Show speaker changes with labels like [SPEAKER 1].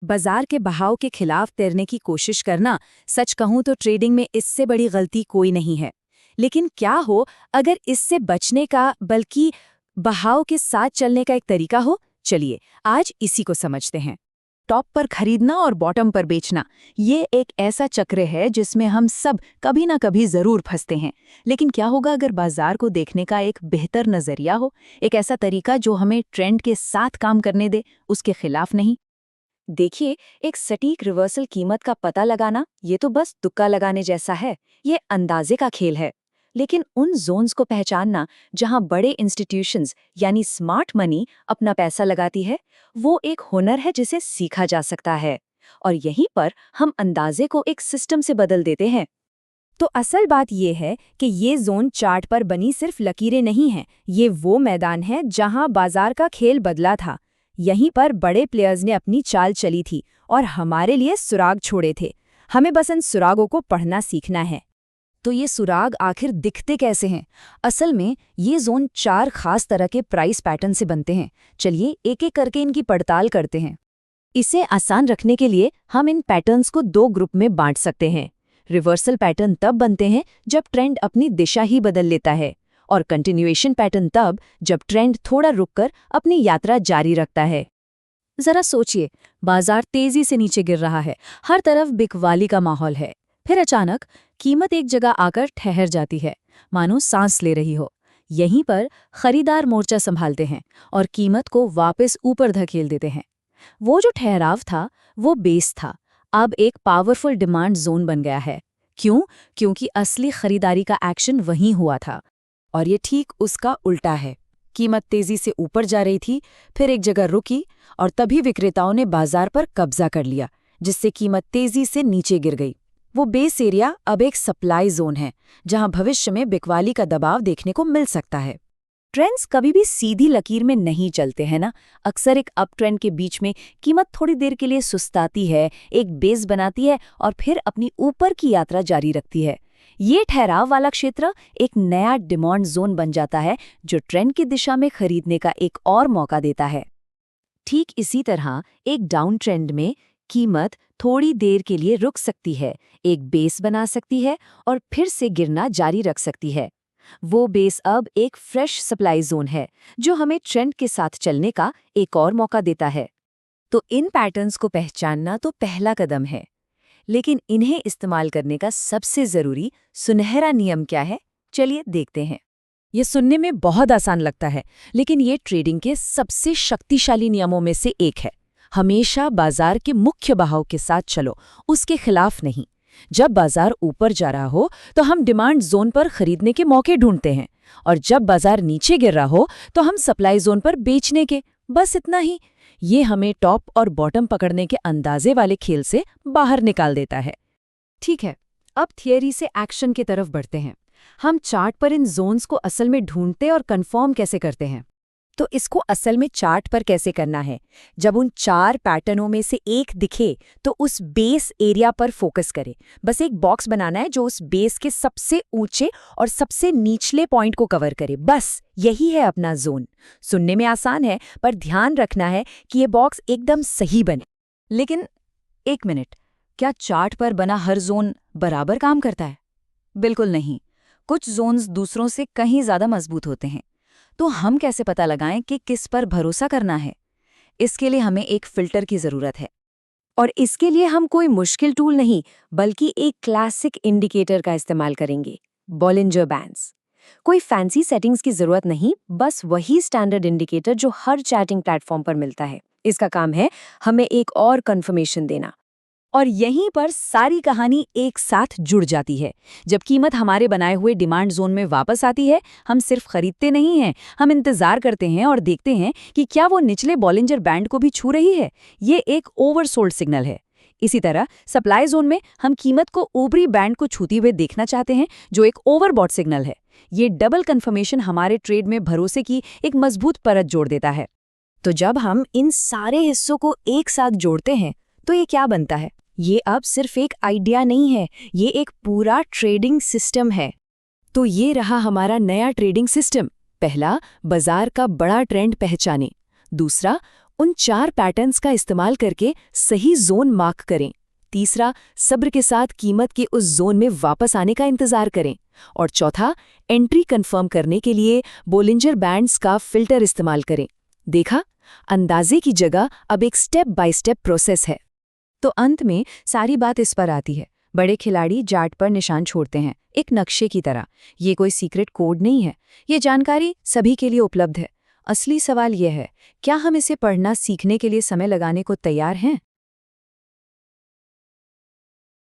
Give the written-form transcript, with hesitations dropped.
[SPEAKER 1] बाजार के बहाव के खिलाफ तैरने की कोशिश करना, सच कहूं तो ट्रेडिंग में इससे बड़ी गलती कोई नहीं है। लेकिन क्या हो अगर इससे बचने का, बल्कि बहाव के साथ चलने का एक तरीका हो? चलिए आज इसी को समझते हैं। टॉप पर खरीदना और बॉटम पर बेचना, ये एक ऐसा चक्र है जिसमें हम सब कभी ना कभी जरूर फंसते हैं। लेकिन क्या होगा अगर बाजार को देखने का एक बेहतर नजरिया हो, एक ऐसा तरीका जो हमें ट्रेंड के साथ काम करने दे, उसके खिलाफ नहीं। देखिए, एक सटीक रिवर्सल कीमत का पता लगाना, ये तो बस तुक्का लगाने जैसा है। ये अंदाजे का खेल है। लेकिन उन जोन्स को पहचानना जहां बड़े इंस्टीट्यूशंस यानी स्मार्ट मनी अपना पैसा लगाती है, वो एक हुनर है जिसे सीखा जा सकता है। और यहीं पर हम अंदाजे को एक सिस्टम से बदल देते हैं। तो असल बात ये है कि ये जोन चार्ट पर बनी सिर्फ लकीरें नहीं हैं, ये वो मैदान है जहां बाजार का खेल बदला था। यहीं पर बड़े प्लेयर्स ने अपनी चाल चली थी और हमारे लिए सुराग छोड़े थे। हमें बस इन सुरागों को पढ़ना सीखना है। तो ये सुराग आखिर दिखते कैसे हैं? असल में ये जोन 4 खास तरह के प्राइस पैटर्न से बनते हैं। चलिए एक एक करके इनकी पड़ताल करते हैं। इसे आसान रखने के लिए हम इन पैटर्न्स को 2 ग्रुप में बांट सकते हैं। रिवर्सल पैटर्न तब बनते हैं जब ट्रेंड अपनी दिशा ही बदल लेता है, और कंटिन्यूएशन पैटर्न तब जब ट्रेंड थोड़ा रुककर अपनी यात्रा जारी रखता है। जरा सोचिए, बाजार तेजी से नीचे गिर रहा है, हर तरफ बिकवाली का माहौल है। फिर अचानक कीमत एक जगह आकर ठहर जाती है, मानो सांस ले रही हो। यहीं पर खरीदार मोर्चा संभालते हैं और कीमत को वापस ऊपर धकेल देते हैं। वो जो ठहराव था, वो बेस था, अब एक पावरफुल डिमांड जोन बन गया है। क्यों? क्योंकि असली खरीदारी का एक्शन वहीं हुआ था। और ये ठीक उसका उल्टा है। कीमत तेजी से ऊपर जा रही थी, फिर एक जगह रुकी और तभी विक्रेताओं ने बाजार पर कब्जा कर लिया, जिससे कीमत तेजी से नीचे गिर गई। वो बेस एरिया अब एक सप्लाई जोन है, जहां भविष्य में बिकवाली का दबाव देखने को मिल सकता है। ट्रेंड्स कभी भी सीधी लकीर में नहीं चलते हैं ना। अक्सर एक अप ट्रेंड के बीच में कीमत थोड़ी देर के लिए सुस्ताती है, एक बेस बनाती है और फिर अपनी ऊपर की यात्रा जारी रखती है। ये ठहराव वाला क्षेत्र एक नया डिमांड जोन बन जाता है, जो ट्रेंड की दिशा में खरीदने का एक और मौका देता है। ठीक इसी तरह एक डाउन ट्रेंड में कीमत थोड़ी देर के लिए रुक सकती है, एक बेस बना सकती है और फिर से गिरना जारी रख सकती है। वो बेस अब एक फ्रेश सप्लाई जोन है, जो हमें ट्रेंड के साथ चलने का एक और मौका देता है। तो इन पैटर्न्स को पहचानना तो पहला कदम है, लेकिन इन्हें इस्तेमाल करने का सबसे जरूरी सुनहरा नियम क्या है? चलिए देखते हैं। ये सुनने में बहुत आसान लगता है, लेकिन ये ट्रेडिंग के सबसे शक्तिशाली नियमों में से एक है। हमेशा बाजार के मुख्य बहाव के साथ चलो, उसके खिलाफ नहीं। जब बाजार ऊपर जा रहा हो तो हम डिमांड जोन पर खरीदने के मौके ढूंढते हैं, और जब बाजार नीचे गिर रहा हो तो हम सप्लाई जोन पर बेचने के। बस इतना ही। ये हमें टॉप और बॉटम पकड़ने के अंदाजे वाले खेल से बाहर निकाल देता है। ठीक है, अब थियरी से एक्शन की तरफ बढ़ते हैं। हम चार्ट पर इन जोन्स को असल में ढूंढते और कंफर्म कैसे करते हैं? तो इसको असल में चार्ट पर कैसे करना है? जब उन 4 पैटर्नों में से एक दिखे तो उस बेस एरिया पर फोकस करें। बस एक बॉक्स बनाना है जो उस बेस के सबसे ऊंचे और सबसे निचले पॉइंट को कवर करे। बस यही है अपना जोन। सुनने में आसान है, पर ध्यान रखना है कि ये बॉक्स एकदम सही बने। लेकिन एक मिनट, क्या चार्ट पर बना हर जोन बराबर काम करता है? बिल्कुल नहीं। कुछ जोन्स दूसरों से कहीं ज्यादा मजबूत होते हैं। तो हम कैसे पता लगाएं कि किस पर भरोसा करना है? इसके लिए हमें एक फिल्टर की जरूरत है, और इसके लिए हम कोई मुश्किल टूल नहीं, बल्कि एक क्लासिक इंडिकेटर का इस्तेमाल करेंगे, बॉलिंजर बैंड्स। कोई फैंसी सेटिंग्स की जरूरत नहीं, बस वही स्टैंडर्ड इंडिकेटर जो हर चैटिंग प्लेटफॉर्म पर मिलता है। इसका काम है हमें एक और कंफर्मेशन देना। और यहीं पर सारी कहानी एक साथ जुड़ जाती है। जब कीमत हमारे बनाए हुए डिमांड जोन में वापस आती है, हम सिर्फ खरीदते नहीं हैं, हम इंतजार करते हैं और देखते हैं कि क्या वो निचले बॉलिंजर बैंड को भी छू रही है। ये एक ओवरसोल्ड सिग्नल है। इसी तरह सप्लाई जोन में हम कीमत को ऊपरी बैंड को छूती हुए देखना चाहते हैं, जो एक ओवरबॉट सिग्नल है। ये डबल कंफर्मेशन हमारे ट्रेड में भरोसे की एक मजबूत परत जोड़ देता है। तो जब हम इन सारे हिस्सों को एक साथ जोड़ते हैं तो ये क्या बनता है? ये अब सिर्फ एक आइडिया नहीं है, ये एक पूरा ट्रेडिंग सिस्टम है। तो ये रहा हमारा नया ट्रेडिंग सिस्टम। पहला, बाजार का बड़ा ट्रेंड पहचाने। दूसरा, उन 4 पैटर्न्स का इस्तेमाल करके सही जोन मार्क करें। तीसरा, सब्र के साथ कीमत के उस जोन में वापस आने का इंतजार करें। और चौथा, एंट्री कंफर्म करने के लिए बोलिंजर बैंड्स का फिल्टर इस्तेमाल करें। देखा, अंदाजे की जगह अब एक स्टेप बाय स्टेप प्रोसेस है। तो अंत में सारी बात इस पर आती है, बड़े खिलाड़ी चार्ट पर निशान छोड़ते हैं, एक नक्शे की तरह। ये कोई सीक्रेट कोड नहीं है, ये जानकारी सभी के लिए उपलब्ध है। असली सवाल यह है, क्या हम इसे पढ़ना सीखने के लिए समय लगाने को तैयार हैं?